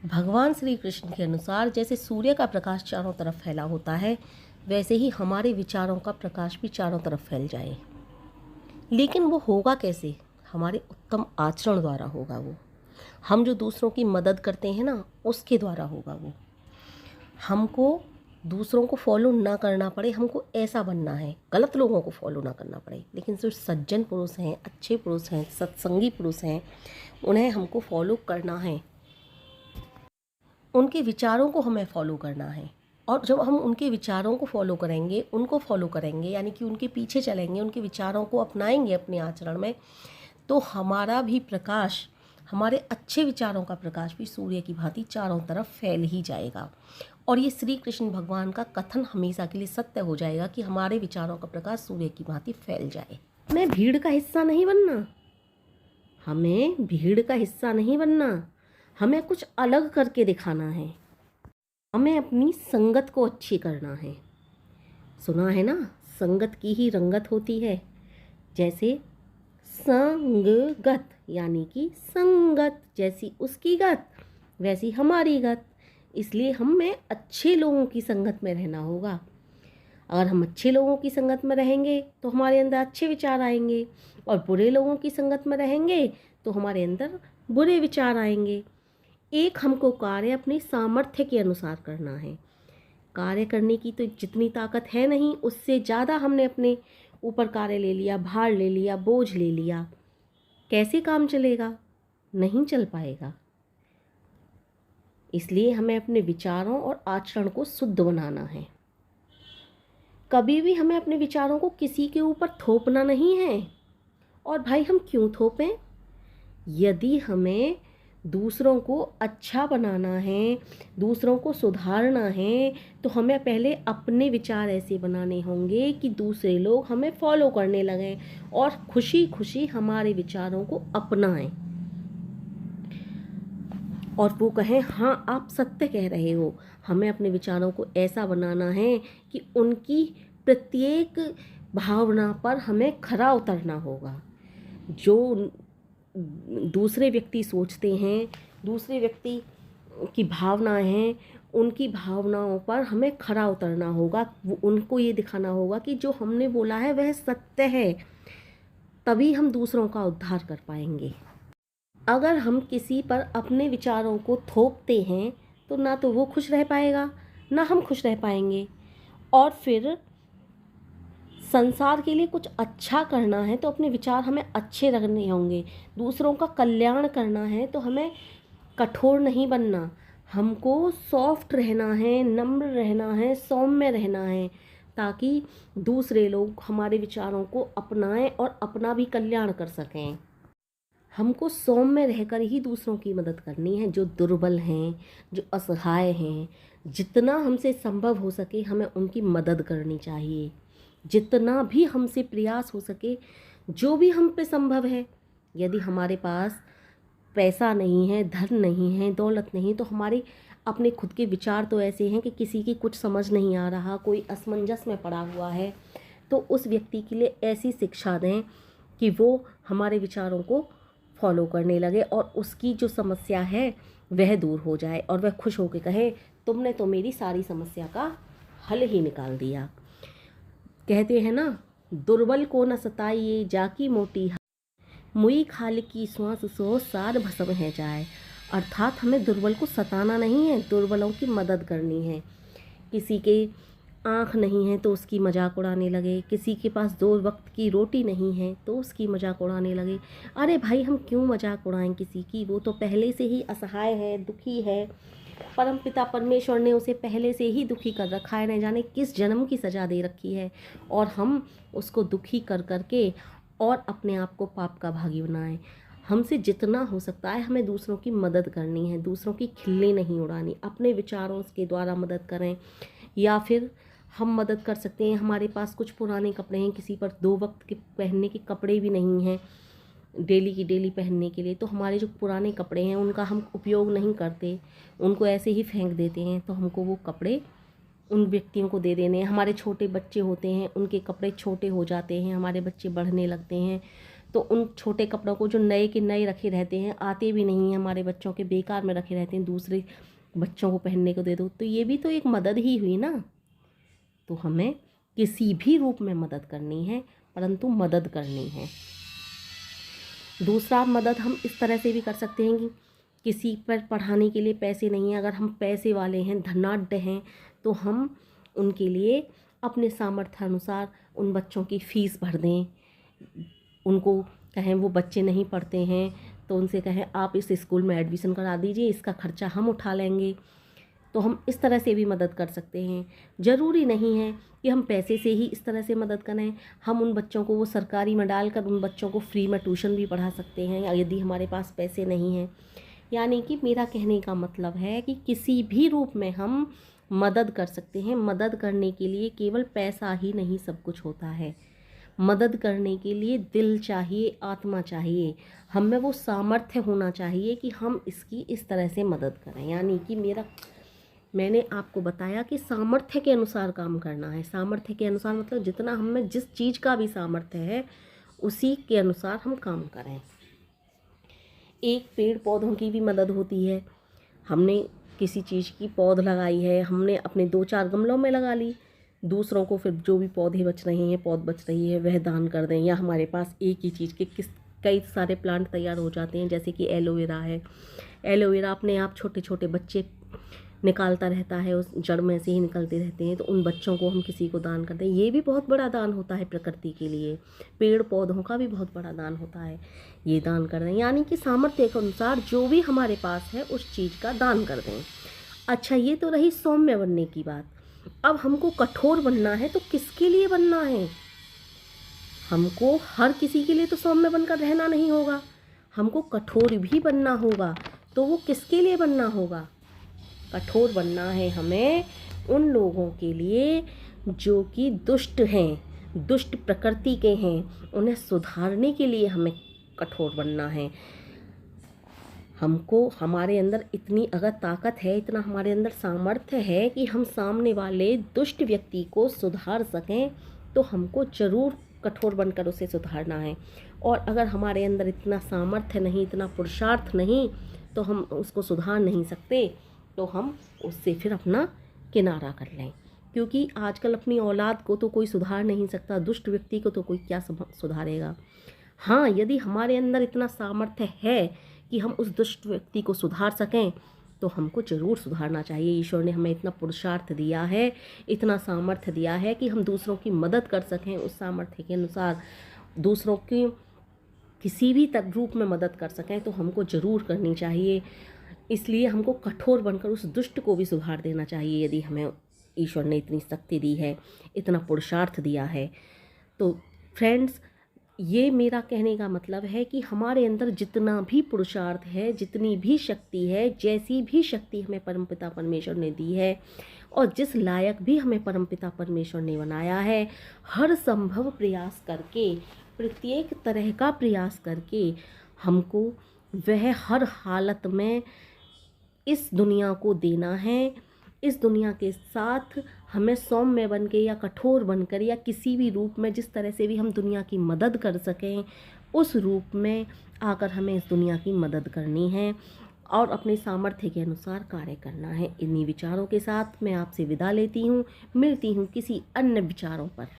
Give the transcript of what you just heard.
भगवान श्री कृष्ण के अनुसार जैसे सूर्य का प्रकाश चारों तरफ फैला होता है, वैसे ही हमारे विचारों का प्रकाश भी चारों तरफ फैल जाए। लेकिन वो होगा कैसे? हमारे उत्तम आचरण द्वारा होगा वो। हम जो दूसरों की मदद करते हैं ना, उसके द्वारा होगा वो। हमको दूसरों को फॉलो ना करना पड़े, हमको ऐसा बनना है, गलत लोगों को फॉलो ना करना पड़े। लेकिन जो सज्जन पुरुष हैं, अच्छे पुरुष हैं, सत्संगी पुरुष हैं, उन्हें हमको फॉलो करना है। उनके विचारों को हमें फॉलो करना है। और जब हम उनके विचारों को फॉलो करेंगे, उनको फॉलो करेंगे, यानी कि उनके पीछे चलेंगे, उनके विचारों को अपनाएंगे अपने आचरण में, तो हमारा भी प्रकाश, हमारे अच्छे विचारों का प्रकाश भी सूर्य की भांति चारों तरफ फैल ही जाएगा। और ये श्री कृष्ण भगवान का कथन हमेशा के लिए सत्य हो जाएगा कि हमारे विचारों का प्रकाश सूर्य की भांति फैल जाए। हमें भीड़ का हिस्सा नहीं बनना, हमें भीड़ का हिस्सा नहीं बनना, हमें कुछ अलग करके दिखाना है। हमें अपनी संगत को अच्छी करना है। सुना है ना, संगत की ही रंगत होती है। जैसे संगत यानी कि संगत जैसी उसकी गत, वैसी हमारी गत। इसलिए हमें अच्छे लोगों की संगत में रहना होगा। अगर हम अच्छे लोगों की संगत में रहेंगे तो हमारे अंदर अच्छे विचार आएंगे, और बुरे लोगों की संगत में रहेंगे तो हमारे अंदर बुरे विचार आएंगे। एक हमको कार्य अपनी सामर्थ्य के अनुसार करना है। कार्य करने की तो जितनी ताकत है नहीं, उससे ज़्यादा हमने अपने ऊपर कार्य ले लिया, भार ले लिया, बोझ ले लिया, कैसे काम चलेगा? नहीं चल पाएगा। इसलिए हमें अपने विचारों और आचरण को शुद्ध बनाना है। कभी भी हमें अपने विचारों को किसी के ऊपर थोपना नहीं है। और भाई हम क्यों थोपें? यदि हमें दूसरों को अच्छा बनाना है, दूसरों को सुधारना है, तो हमें पहले अपने विचार ऐसे बनाने होंगे कि दूसरे लोग हमें फॉलो करने लगें और खुशी खुशी हमारे विचारों को अपनाएं, और वो कहें हाँ आप सत्य कह रहे हो। हमें अपने विचारों को ऐसा बनाना है कि उनकी प्रत्येक भावना पर हमें खरा उतरना होगा। जो दूसरे व्यक्ति सोचते हैं, दूसरे व्यक्ति की भावनाएं हैं, उनकी भावनाओं पर हमें खरा उतरना होगा। वो उनको ये दिखाना होगा कि जो हमने बोला है वह सत्य है। तभी हम दूसरों का उद्धार कर पाएंगे। अगर हम किसी पर अपने विचारों को थोपते हैं तो ना तो वो खुश रह पाएगा, ना हम खुश रह पाएंगे। और फिर संसार के लिए कुछ अच्छा करना है तो अपने विचार हमें अच्छे रखने होंगे। दूसरों का कल्याण करना है तो हमें कठोर नहीं बनना, हमको सॉफ्ट रहना है, नम्र रहना है, सौम्य रहना है, ताकि दूसरे लोग हमारे विचारों को अपनाएं और अपना भी कल्याण कर सकें। हमको सौम्य रहकर ही दूसरों की मदद करनी है। जो दुर्बल हैं, जो असहाय हैं, जितना हमसे संभव हो सके हमें उनकी मदद करनी चाहिए। जितना भी हमसे प्रयास हो सके, जो भी हम पे संभव है। यदि हमारे पास पैसा नहीं है, धन नहीं है, दौलत नहीं, तो हमारे अपने खुद के विचार तो ऐसे हैं कि किसी की कुछ समझ नहीं आ रहा, कोई असमंजस में पड़ा हुआ है, तो उस व्यक्ति के लिए ऐसी शिक्षा दें कि वो हमारे विचारों को फॉलो करने लगे और उसकी जो समस्या है वह दूर हो जाए, और वह खुश होकर कहे तुमने तो मेरी सारी समस्या का हल ही निकाल दिया। कहते हैं ना, दुर्बल को न सताइए जाकी मोटी मुई खाल की श्वास सो सार भस्म है जाए। अर्थात हमें दुर्बल को सताना नहीं है, दुर्बलों की मदद करनी है। किसी के आँख नहीं है तो उसकी मजाक उड़ाने लगे, किसी के पास 2 वक्त की रोटी नहीं है तो उसकी मजाक उड़ाने लगे। अरे भाई हम क्यों मजाक उड़ाएं किसी की? वो तो पहले से ही असहाय है, दुखी है। परमपिता परमेश्वर ने उसे पहले से ही दुखी कर रखा है, न जाने किस जन्म की सजा दे रखी है, और हम उसको दुखी कर करके और अपने आप को पाप का भागी बनाएं। हमसे जितना हो सकता है हमें दूसरों की मदद करनी है, दूसरों की खिल्ली नहीं उड़ानी। अपने विचारों के द्वारा मदद करें, या फिर हम मदद कर सकते हैं। हमारे पास कुछ पुराने कपड़े हैं, किसी पर 2 वक्त के पहनने के कपड़े भी नहीं हैं डेली की डेली पहनने के लिए, तो हमारे जो पुराने कपड़े हैं उनका हम उपयोग नहीं करते, उनको ऐसे ही फेंक देते हैं, तो हमको वो कपड़े उन व्यक्तियों को दे देने हैं। हमारे छोटे बच्चे होते हैं, उनके कपड़े छोटे हो जाते हैं, हमारे बच्चे बढ़ने लगते हैं, तो उन छोटे कपड़ों को जो नए के नए रखे रहते हैं, आते भी नहीं हैं हमारे बच्चों के, बेकार में रखे रहते हैं, दूसरे बच्चों को पहनने को दे दो, तो ये भी तो एक मदद ही हुई ना। तो हमें किसी भी रूप में मदद करनी है, परंतु मदद करनी है। दूसरा मदद हम इस तरह से भी कर सकते हैं कि किसी पर पढ़ाने के लिए पैसे नहीं हैं, अगर हम पैसे वाले हैं, धनाढ्य हैं, तो हम उनके लिए अपने सामर्थ्य अनुसार उन बच्चों की फ़ीस भर दें। उनको कहें, वो बच्चे नहीं पढ़ते हैं तो उनसे कहें आप इस स्कूल में एडमिशन करा दीजिए, इसका खर्चा हम उठा लेंगे। तो हम इस तरह से भी मदद कर सकते हैं। ज़रूरी नहीं है कि हम पैसे से ही इस तरह से मदद करें। हम उन बच्चों को वो सरकारी में डालकर उन बच्चों को फ्री में ट्यूशन भी पढ़ा सकते हैं, यदि हमारे पास पैसे नहीं हैं। यानी कि मेरा कहने का मतलब है कि किसी भी रूप में हम मदद कर सकते हैं। मदद करने के लिए केवल पैसा ही नहीं सब कुछ होता है। मदद करने के लिए दिल चाहिए, आत्मा चाहिए, हमें वो सामर्थ्य होना चाहिए कि हम इसकी इस तरह से मदद करें। यानी कि मैंने आपको बताया कि सामर्थ्य के अनुसार काम करना है। सामर्थ्य के अनुसार मतलब जितना हमें जिस चीज़ का भी सामर्थ्य है उसी के अनुसार हम काम करें। एक पेड़ पौधों की भी मदद होती है। हमने किसी चीज़ की पौध लगाई है, हमने अपने 2-4 गमलों में लगा ली, दूसरों को फिर जो भी पौधे बच रहे हैं, पौध बच रही है, वह दान कर दें। या हमारे पास एक ही चीज़ के कई सारे प्लांट तैयार हो जाते हैं, जैसे कि एलोवेरा है। एलोवेरा अपने आप छोटे छोटे बच्चे निकालता रहता है, उस जड़ में से ही निकलते रहते हैं, तो उन बच्चों को हम किसी को दान कर दें, ये भी बहुत बड़ा दान होता है प्रकृति के लिए। पेड़ पौधों का भी बहुत बड़ा दान होता है, ये दान कर दें। यानी कि सामर्थ्य के अनुसार जो भी हमारे पास है उस चीज़ का दान कर दें। अच्छा, ये तो रही सौम्य बनने की बात। अब हमको कठोर बनना है, तो किसके लिए बनना है? हमको हर किसी के लिए तो सौम्य बनकर रहना नहीं होगा, हमको कठोर भी बनना होगा। तो वो किसके लिए बनना होगा? कठोर बनना है हमें उन लोगों के लिए जो कि दुष्ट हैं, दुष्ट प्रकृति के हैं। उन्हें सुधारने के लिए हमें कठोर बनना है। हमको हमारे अंदर इतनी अगर ताकत है, इतना हमारे अंदर सामर्थ्य है कि हम सामने वाले दुष्ट व्यक्ति को सुधार सकें, तो हमको ज़रूर कठोर बनकर उसे सुधारना है। और अगर हमारे अंदर इतना सामर्थ्य नहीं, इतना पुरुषार्थ नहीं, तो हम उसको सुधार नहीं सकते, तो हम उससे फिर अपना किनारा कर लें। क्योंकि आजकल अपनी औलाद को तो कोई सुधार नहीं सकता, दुष्ट व्यक्ति को तो कोई क्या सुधारेगा। हाँ, यदि हमारे अंदर इतना सामर्थ्य है कि हम उस दुष्ट व्यक्ति को सुधार सकें, तो हमको ज़रूर सुधारना चाहिए। ईश्वर ने हमें इतना पुरुषार्थ दिया है, इतना सामर्थ्य दिया है कि हम दूसरों की मदद कर सकें। उस सामर्थ्य के अनुसार दूसरों की किसी भी रूप में मदद कर सकें, तो हमको ज़रूर करनी चाहिए। इसलिए हमको कठोर बनकर उस दुष्ट को भी सुधार देना चाहिए, यदि हमें ईश्वर ने इतनी शक्ति दी है, इतना पुरुषार्थ दिया है। तो फ्रेंड्स, ये मेरा कहने का मतलब है कि हमारे अंदर जितना भी पुरुषार्थ है, जितनी भी शक्ति है, जैसी भी शक्ति हमें परमपिता परमेश्वर ने दी है और जिस लायक भी हमें परमपिता परमेश्वर ने बनाया है, हर संभव प्रयास करके, प्रत्येक तरह का प्रयास करके हमको वह हर हालत में इस दुनिया को देना है। इस दुनिया के साथ हमें सौम्य बन के या कठोर बनकर या किसी भी रूप में, जिस तरह से भी हम दुनिया की मदद कर सकें, उस रूप में आकर हमें इस दुनिया की मदद करनी है और अपने सामर्थ्य के अनुसार कार्य करना है। इन्हीं विचारों के साथ मैं आपसे विदा लेती हूँ। मिलती हूँ किसी अन्य विचारों पर।